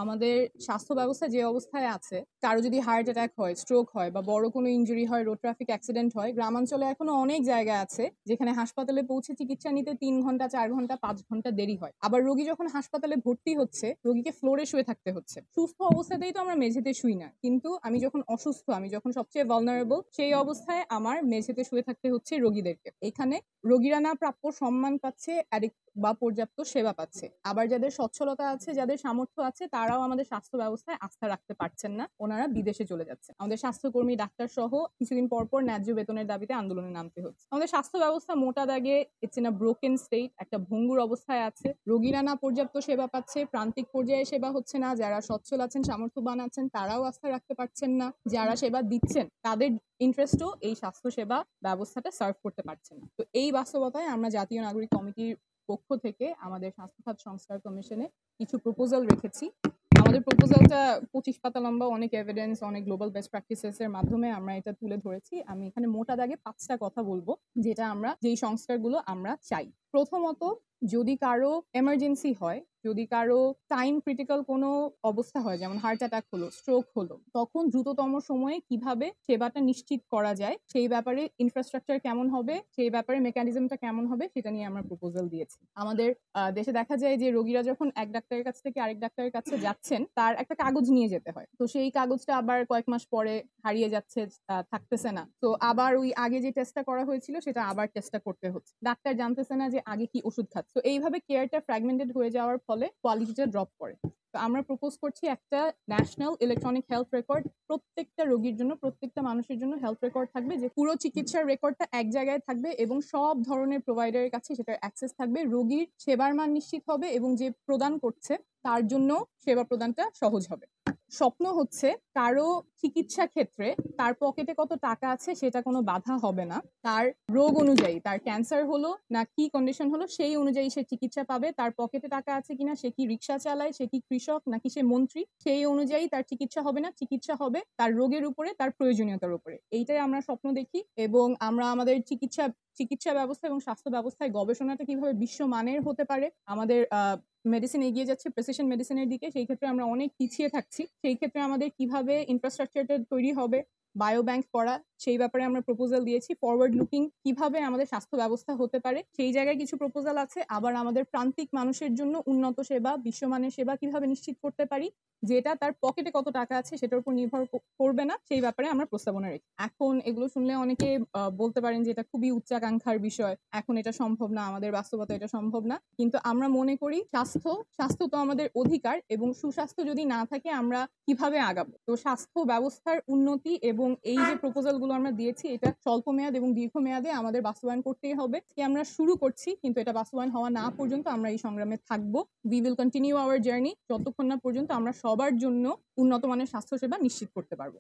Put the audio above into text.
আমাদের স্বাস্থ্য ব্যবস্থা যে অবস্থায় আছে, কারো যদি হার্ট অ্যাটাক হয়, স্ট্রোক হয় বা বড় কোনো ইনজুরি হয়, রোড ট্রাফিক অ্যাক্সিডেন্ট হয়, গ্রামাঞ্চলে এখনো অনেক জায়গা আছে যেখানে হাসপাতালে পৌঁছে চিকিৎসা নিতে 3 ঘন্টা, 4 ঘন্টা, 5 ঘন্টা দেরি হয়। আবার রোগী যখন হাসপাতালে ভর্তি হচ্ছে, রোগীকে ফ্লোরে শুয়ে থাকতে হচ্ছে। সুস্থ অবস্থাতেই তো আমরা মেঝেতে শুই না, কিন্তু আমি যখন অসুস্থ, আমি যখন সবচেয়ে ভালনারেবল, সেই অবস্থায় আমার মেঝেতে শুয়ে থাকতে হচ্ছে রোগীদেরকে। এখানে রোগীরা না প্রাপ্য সম্মান পাচ্ছে বা পর্যাপ্ত সেবা পাচ্ছে। আবার যাদের সচ্ছলতা আছে, যাদের সামর্থ্য আছে, তারাও আমাদের স্বাস্থ্য ব্যবস্থায় আস্থা রাখতে পারছেন না, ওনারা বিদেশে চলে যাচ্ছে। আমাদের স্বাস্থ্যকর্মী, ডাক্তার সহ কিছুদিন পর পর ন্যায্য বেতনের দাবিতে আন্দোলনে নামতে হচ্ছে। আমাদের স্বাস্থ্য ব্যবস্থা মোটা দাগে it's in a broken state, একটা ভঙ্গুর অবস্থায় আছে। রোগীরা না পর্যাপ্ত সেবা পাচ্ছে, প্রান্তিক পর্যায়ে সেবা হচ্ছে না, যারা সচ্ছল আছেন, সামর্থ্যবান আছেন, তারাও আস্থা রাখতে পারছেন না, যারা সেবা দিচ্ছেন তাদের ইন্টারেস্টও এই স্বাস্থ্য সেবা ব্যবস্থাটা সার্ভ করতে পারছে না। তো এই বাস্তবতায় আমরা জাতীয় নাগরিক কমিটির পক্ষ থেকে আমাদের স্বাস্থ্য খাত সংস্কার কমিশনে কিছু প্রপোজাল রেখেছি। আমাদের প্রপোজালটা 25 পাতা লম্বা, অনেক এভিডেন্স, অনেক গ্লোবাল বেস্ট প্র্যাকটিসেস এর মাধ্যমে আমরা এটা তুলে ধরেছি। আমি এখানে মোটা দাগে 5টা কথা বলবো যেই সংস্কারগুলো আমরা চাই। প্রথমত, যদি কারো এমার্জেন্সি হয়, যদি কারো টাইম ক্রিটিক্যাল কোনো অবস্থা হয়, যেমন হার্ট অ্যাটাক হলো, স্ট্রোক হলো, তখন দ্রুততম সময়ে কিভাবে সেবাটা নিশ্চিত করা যায়, সেই ব্যাপারে ইনফ্রাস্ট্রাকচার কেমন হবে, সেই ব্যাপারে মেকানিজমটা কেমন হবে, সেটা নিয়ে আমরা প্রপোজাল দিয়েছি। আমাদের দেশে দেখা যায় যে রোগীরা যখন এক ডাক্তারের কাছ থেকে আরেক ডাক্তারের কাছে যাচ্ছেন, তার একটা কাগজ নিয়ে যেতে হয়। তো সেই কাগজটা আবার কয়েক মাস পরে হারিয়ে যাচ্ছে, থাকতেছে না। তো আবার ওই আগে যে টেস্টটা করা হয়েছিল সেটা আবার টেস্টটা করতে হচ্ছে। ডাক্তার জানতেছে না যে আগে কি ওষুধ খাচ্ছে। তো এইভাবে কেয়ারটা ফ্র্যাগমেন্টেড হয়ে যাওয়ার ফলে কোয়ালিটিটা ড্রপ করে। তো আমরা প্রপোজ করছি একটা ন্যাশনাল ইলেকট্রনিক হেলথ রেকর্ড, প্রত্যেকটা রোগীর জন্য, প্রত্যেকটা মানুষের জন্য হেলথ রেকর্ড থাকবে, যে পুরো চিকিৎসার রেকর্ডটা এক জায়গায় থাকবে এবং সব ধরনের প্রোভাইডারের কাছে সেটার অ্যাক্সেস থাকবে। রোগীর সেবার মান নিশ্চিত হবে এবং যে প্রদান করছে তার জন্য সেবা প্রদানটা সহজ হবে। স্বপ্ন হচ্ছে কারো চিকিৎসা ক্ষেত্রে তার পকেটে কত টাকা আছে সেটা কোনো বাধা হবে না। তার রোগ অনুযায়ী, তার ক্যান্সার হলো না কি কন্ডিশন হলো, সেই অনুযায়ী সে চিকিৎসা পাবে। তার পকেটে টাকা আছে কিনা, সে কি রিক্সা চালায়, সে কি কৃষক নাকি সে মন্ত্রী, সেই অনুযায়ী তার চিকিৎসা হবে না। চিকিৎসা হবে তার রোগের উপরে, তার প্রয়োজনীয়তার উপরে। এইটাই আমরা স্বপ্ন দেখি এবং আমরা আমাদের চিকিৎসা ব্যবস্থা এবং স্বাস্থ্য ব্যবস্থায় গবেষণাটা কিভাবে বিশ্বমানের হতে পারে, আমাদের মেডিসিন এগিয়ে যাচ্ছে প্রেসিশন মেডিসিনের দিকে, সেই ক্ষেত্রে আমরা অনেক পিছিয়ে থাকছি। সেই ক্ষেত্রে আমাদের কিভাবে ইনফ্রাস্ট্রাকচারটা তৈরি হবে, বায়োব্যাংক করা, সেই ব্যাপারে আমরা প্রপোজাল দিয়েছি। ফরওয়ার্ড লুকিং কিভাবে আমাদের স্বাস্থ্য ব্যবস্থা হতে পারে, সেই জায়গায় কিছু প্রপোজাল আছে। আবার আমাদের প্রান্তিক মানুষের জন্য উন্নত সেবা, বিশ্বমানের সেবা কিভাবে নিশ্চিত করতে পারি, যেটা তার পকেটে কত টাকা আছে সেটার উপর নির্ভর করবে না, সেই ব্যাপারে আমরা প্রস্তাবনা রেখি। এখন এগুলো শুনলে অনেকে বলতে পারেন যে এটা খুবই উচ্চাকাঙ্ক্ষার বিষয়, এখন এটা সম্ভব না, আমাদের বাস্তবতা এটা সম্ভব না। কিন্তু আমরা মনে করি স্বাস্থ্য তো আমাদের অধিকার, এবং সুস্বাস্থ্য যদি না থাকে আমরা কিভাবে আগাবো। তো স্বাস্থ্য ব্যবস্থার উন্নতি এবং এই যে প্রপোজাল গুলো আমরা দিয়েছি, এটা স্বল্প মেয়াদ এবং দীর্ঘমেয়াদে আমাদের বাস্তবায়ন করতেই হবে। আমরা শুরু করছি, কিন্তু এটা বাস্তবায়ন হওয়া না পর্যন্ত আমরা এই সংগ্রামে থাকবো। We will continue hour journey যতক্ষণ না পর্যন্ত আমরা সবার জন্য উন্নত মানের স্বাস্থ্যসেবা নিশ্চিত করতে পারবো।